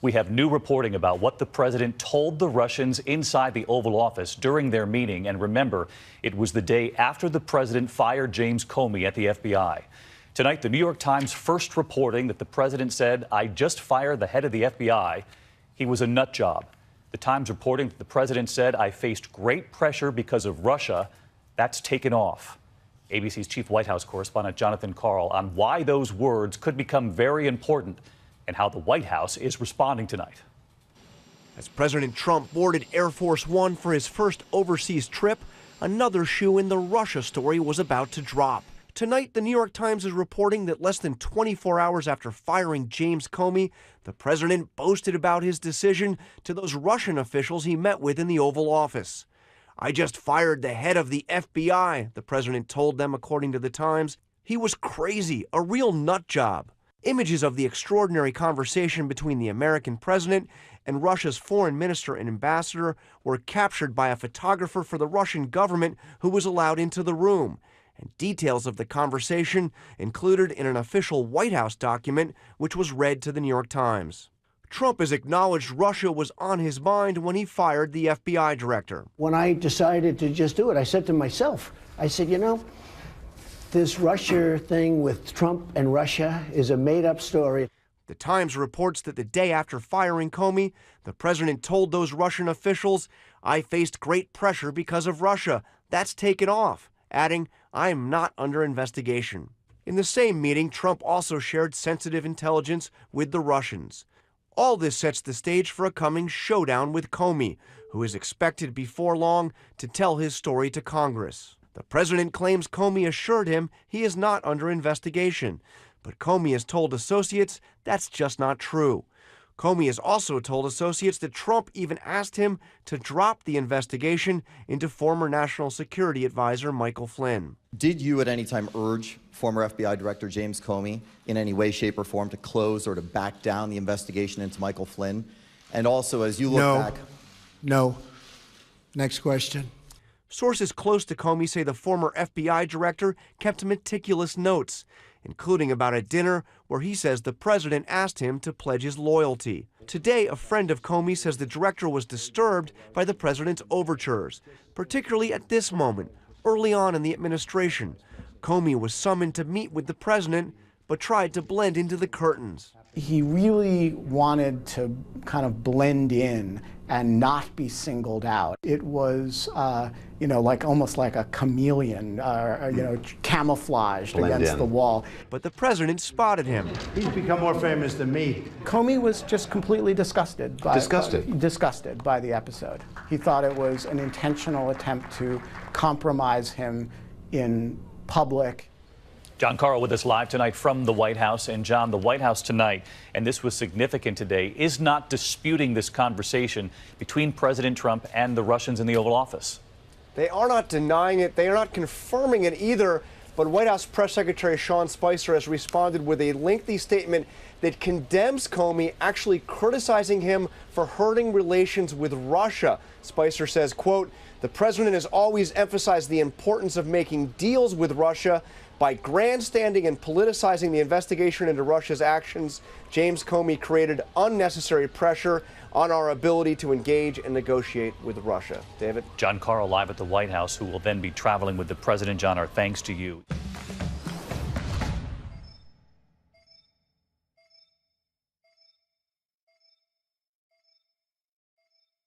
We have new reporting about what the president told the Russians inside the Oval Office during their meeting. And remember, it was the day after the president fired James Comey at the FBI. Tonight, the New York Times first reporting that the president said, "I just fired the head of the FBI. He was a nut job." The Times reporting that the president said, "I faced great pressure because of Russia." That's taken off. ABC's chief White House correspondent Jonathan Karl on why those words could become very important and how the White House is responding tonight. As President Trump boarded Air Force One for his first overseas trip, another shoe in the Russia story was about to drop. Tonight, the New York Times is reporting that less than 24 hours after firing James Comey, the president boasted about his decision to those Russian officials he met with in the Oval Office. "I just fired the head of the FBI," the president told them, according to the Times. "He was crazy, a real nut job." Images of the extraordinary conversation between the American president and Russia's foreign minister and ambassador were captured by a photographer for the Russian government who was allowed into the room. And details of the conversation included in an official White House document, which was read to the New York Times. Trump has acknowledged Russia was on his mind when he fired the FBI director. When I decided to just do it, I said to myself, I said, this Russia thing with Trump and Russia is a made-up story. The Times reports that the day after firing Comey, the president told those Russian officials, "I faced great pressure because of Russia. That's taken off," adding, "I'm not under investigation." In the same meeting, Trump also shared sensitive intelligence with the Russians. All this sets the stage for a coming showdown with Comey, who is expected before long to tell his story to Congress. The president claims Comey assured him he is not under investigation, but Comey has told associates that's just not true. Comey has also told associates that Trump even asked him to drop the investigation into former National Security Advisor Michael Flynn. Did you at any time urge former FBI Director James Comey in any way, shape, or form to close or to back down the investigation into Michael Flynn? And also, as you look back... No. Next question. Sources close to Comey say the former FBI director kept meticulous notes, including about a dinner where he says the president asked him to pledge his loyalty. Today, a friend of Comey says the director was disturbed by the president's overtures, particularly at this moment, early on in the administration. Comey was summoned to meet with the president, but tried to blend into the curtains. He really wanted to kind of blend in and not be singled out. It was, almost like a chameleon, camouflaged blend against in. the wall. But the president spotted him. He's become more famous than me. Comey was just completely disgusted by the episode. He thought it was an intentional attempt to compromise him in public. John Karl with us live tonight from the White House. And John, the White House tonight, and this was significant today, is not disputing this conversation between President Trump and the Russians in the Oval Office. They are not denying it. They are not confirming it either. But White House Press Secretary Sean Spicer has responded with a lengthy statement that condemns Comey, actually criticizing him for hurting relations with Russia. Spicer says, quote, "The president has always emphasized the importance of making deals with Russia. By grandstanding and politicizing the investigation into Russia's actions, James Comey created unnecessary pressure on our ability to engage and negotiate with Russia." David? John Karl live at the White House, who will then be traveling with the president. John, our thanks to you.